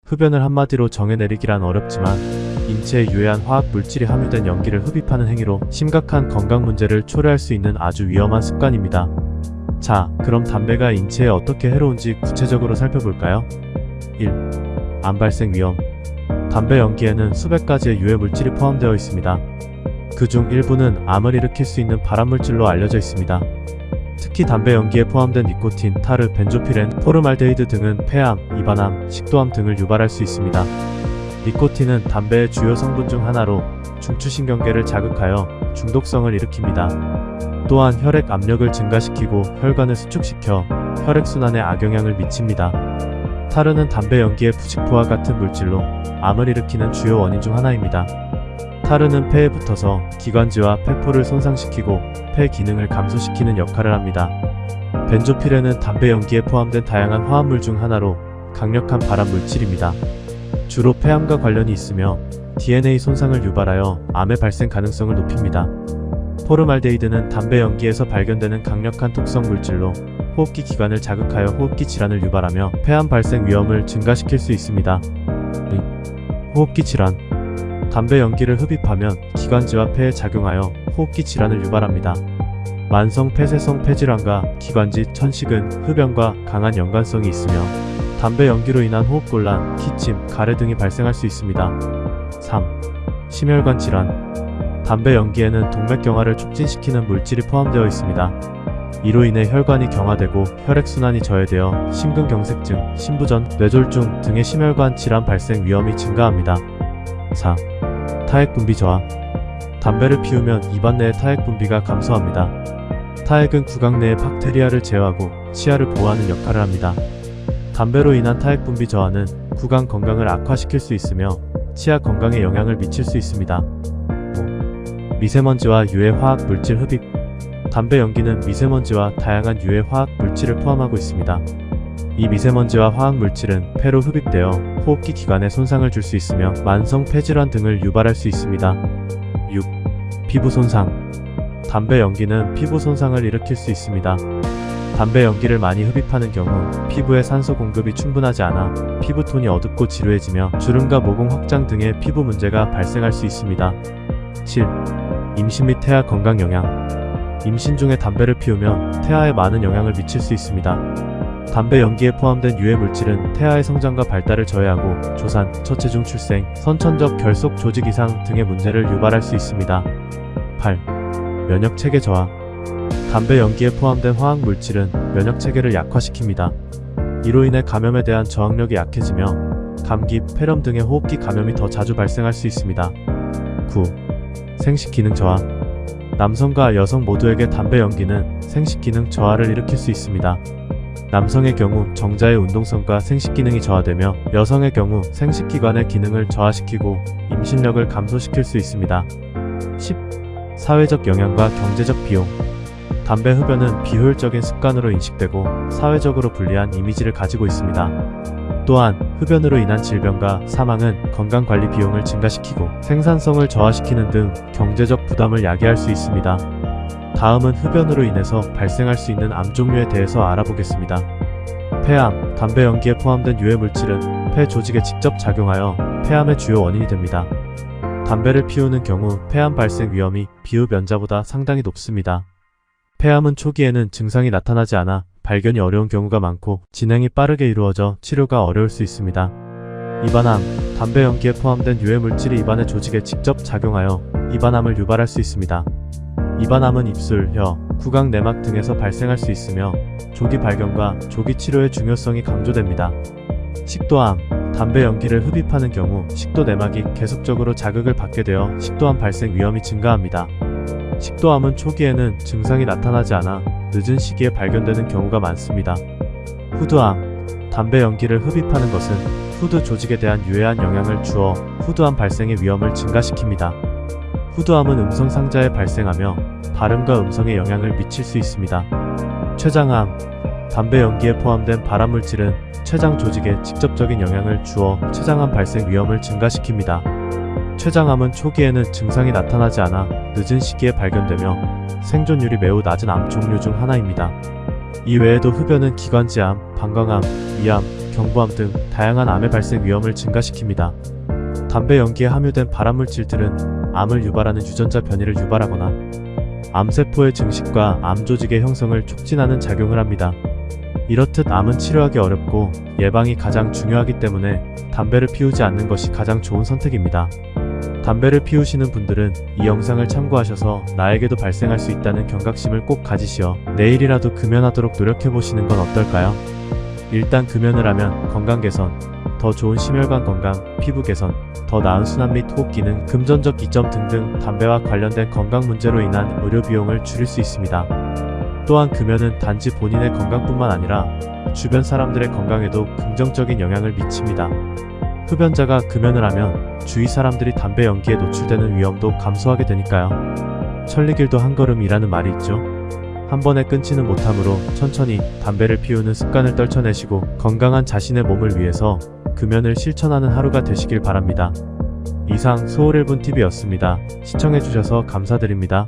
흡연을 한마디로 정해내리기란 어렵지만 인체에 유해한 화학 물질이 함유된 연기를 흡입하는 행위로 심각한 건강 문제를 초래할 수 있는 아주 위험한 습관입니다. 자, 그럼 담배가 인체에 어떻게 해로운지 구체적으로 살펴볼까요? 1. 암 발생 위험. 담배 연기에는 수백 가지의 유해 물질이 포함되어 있습니다. 그중 일부는 암을 일으킬 수 있는 발암물질로 알려져 있습니다. 특히 담배 연기에 포함된 니코틴, 타르, 벤조피렌, 포르말데히드 등은 폐암, 입안암, 식도암 등을 유발할 수 있습니다. 니코틴은 담배의 주요 성분 중 하나로 중추신경계를 자극하여 중독성을 일으킵니다. 또한 혈액 압력을 증가시키고 혈관을 수축시켜 혈액순환에 악영향을 미칩니다. 타르는 담배 연기의 부직포와 같은 물질로 암을 일으키는 주요 원인 중 하나입니다. 타르는 폐에 붙어서 기관지와 폐포를 손상시키고 폐 기능을 감소시키는 역할을 합니다. 벤조피렌은 담배 연기에 포함된 다양한 화합물 중 하나로 강력한 발암 물질입니다. 주로 폐암과 관련이 있으며 DNA 손상을 유발하여 암의 발생 가능성을 높입니다. 포르말데히드는 담배 연기에서 발견되는 강력한 독성 물질로 호흡기 기관을 자극하여 호흡기 질환을 유발하며 폐암 발생 위험을 증가시킬 수 있습니다. 호흡기 질환. 담배 연기를 흡입하면 기관지와 폐에 작용하여 호흡기 질환을 유발합니다. 만성 폐쇄성 폐질환과 기관지 천식은 흡연과 강한 연관성이 있으며 담배 연기로 인한 호흡곤란, 기침, 가래 등이 발생할 수 있습니다. 3. 심혈관 질환. 담배 연기에는 동맥경화를 촉진시키는 물질이 포함되어 있습니다. 이로 인해 혈관이 경화되고 혈액순환이 저해되어 심근경색증, 심부전, 뇌졸중 등의 심혈관 질환 발생 위험이 증가합니다. 4. 타액 분비 저하. 담배를 피우면 입안 내의 타액 분비가 감소합니다. 타액은 구강 내의 박테리아를 제어하고 치아를 보호하는 역할을 합니다. 담배로 인한 타액 분비 저하는 구강 건강을 악화시킬 수 있으며 치아 건강에 영향을 미칠 수 있습니다. 5. 미세먼지와 유해 화학 물질 흡입. 담배 연기는 미세먼지와 다양한 유해 화학 물질을 포함하고 있습니다. 이 미세먼지와 화학 물질은 폐로 흡입되어 호흡기 기관에 손상을 줄 수 있으며 만성 폐질환 등을 유발할 수 있습니다. 6. 피부 손상. 담배 연기는 피부 손상을 일으킬 수 있습니다. 담배 연기를 많이 흡입하는 경우 피부에 산소 공급이 충분하지 않아 피부톤이 어둡고 지루해지며 주름과 모공 확장 등의 피부 문제가 발생할 수 있습니다. 7. 임신 및 태아 건강 영향. 임신 중에 담배를 피우면 태아에 많은 영향을 미칠 수 있습니다. 담배 연기에 포함된 유해 물질은 태아의 성장과 발달을 저해하고 조산, 저체중 출생, 선천적 결속 조직 이상 등의 문제를 유발할 수 있습니다. 8. 면역 체계 저하. 담배 연기에 포함된 화학 물질은 면역 체계를 약화시킵니다. 이로 인해 감염에 대한 저항력이 약해지며 감기, 폐렴 등의 호흡기 감염이 더 자주 발생할 수 있습니다. 9. 생식 기능 저하. 남성과 여성 모두에게 담배 연기는 생식 기능 저하를 일으킬 수 있습니다. 남성의 경우 정자의 운동성과 생식 기능이 저하되며 여성의 경우 생식기관의 기능을 저하시키고 임신력을 감소시킬 수 있습니다. 10. 사회적 영향과 경제적 비용. 담배 흡연은 비효율적인 습관으로 인식되고 사회적으로 불리한 이미지를 가지고 있습니다. 또한 흡연으로 인한 질병과 사망은 건강관리 비용을 증가시키고 생산성을 저하시키는 등 경제적 부담을 야기할 수 있습니다. 다음은 흡연으로 인해서 발생할 수 있는 암 종류에 대해서 알아보겠습니다. 폐암. 담배 연기에 포함된 유해 물질은 폐 조직에 직접 작용하여 폐암의 주요 원인이 됩니다. 담배를 피우는 경우 폐암 발생 위험이 비흡연자보다 상당히 높습니다. 폐암은 초기에는 증상이 나타나지 않아 발견이 어려운 경우가 많고 진행이 빠르게 이루어져 치료가 어려울 수 있습니다. 입안암. 담배 연기에 포함된 유해 물질이 입안의 조직에 직접 작용하여 입안암을 유발할 수 있습니다. 입안암은 입술, 혀, 구강 내막 등에서 발생할 수 있으며 조기 발견과 조기 치료의 중요성이 강조됩니다. 식도암. 담배 연기를 흡입하는 경우 식도 내막이 계속적으로 자극을 받게 되어 식도암 발생 위험이 증가합니다. 식도암은 초기에는 증상이 나타나지 않아 늦은 시기에 발견되는 경우가 많습니다. 후두암. 담배 연기를 흡입하는 것은 후두 조직에 대한 유해한 영향을 주어 후두암 발생의 위험을 증가시킵니다. 후두암은 음성 상자에 발생하며 발음과 음성에 영향을 미칠 수 있습니다. 췌장암. 담배 연기에 포함된 발암물질은 췌장 조직에 직접적인 영향을 주어 췌장암 발생 위험을 증가시킵니다. 췌장암은 초기에는 증상이 나타나지 않아 늦은 시기에 발견되며 생존율이 매우 낮은 암 종류 중 하나입니다. 이 외에도 흡연은 기관지암, 방광암, 위암, 경부암 등 다양한 암의 발생 위험을 증가시킵니다. 담배 연기에 함유된 발암물질들은 암을 유발하는 유전자 변이를 유발하거나 암세포의 증식과 암 조직의 형성을 촉진하는 작용을 합니다. 이렇듯 암은 치료하기 어렵고 예방이 가장 중요하기 때문에 담배를 피우지 않는 것이 가장 좋은 선택입니다. 담배를 피우시는 분들은 이 영상을 참고하셔서 나에게도 발생할 수 있다는 경각심을 꼭 가지시어 내일이라도 금연하도록 노력해보시는 건 어떨까요? 일단 금연을 하면 건강 개선, 더 좋은 심혈관 건강, 피부 개선, 더 나은 순환 및 호흡 기능, 금전적 이점 등등 담배와 관련된 건강 문제로 인한 의료 비용을 줄일 수 있습니다. 또한 금연은 단지 본인의 건강뿐만 아니라 주변 사람들의 건강에도 긍정적인 영향을 미칩니다. 흡연자가 금연을 하면 주위 사람들이 담배 연기에 노출되는 위험도 감소하게 되니까요. 천리길도 한 걸음이라는 말이 있죠. 한 번에 끊지는 못하므로 천천히 담배를 피우는 습관을 떨쳐내시고 건강한 자신의 몸을 위해서 금연을 실천하는 하루가 되시길 바랍니다. 이상 소울 1분 TV였습니다. 시청해주셔서 감사드립니다.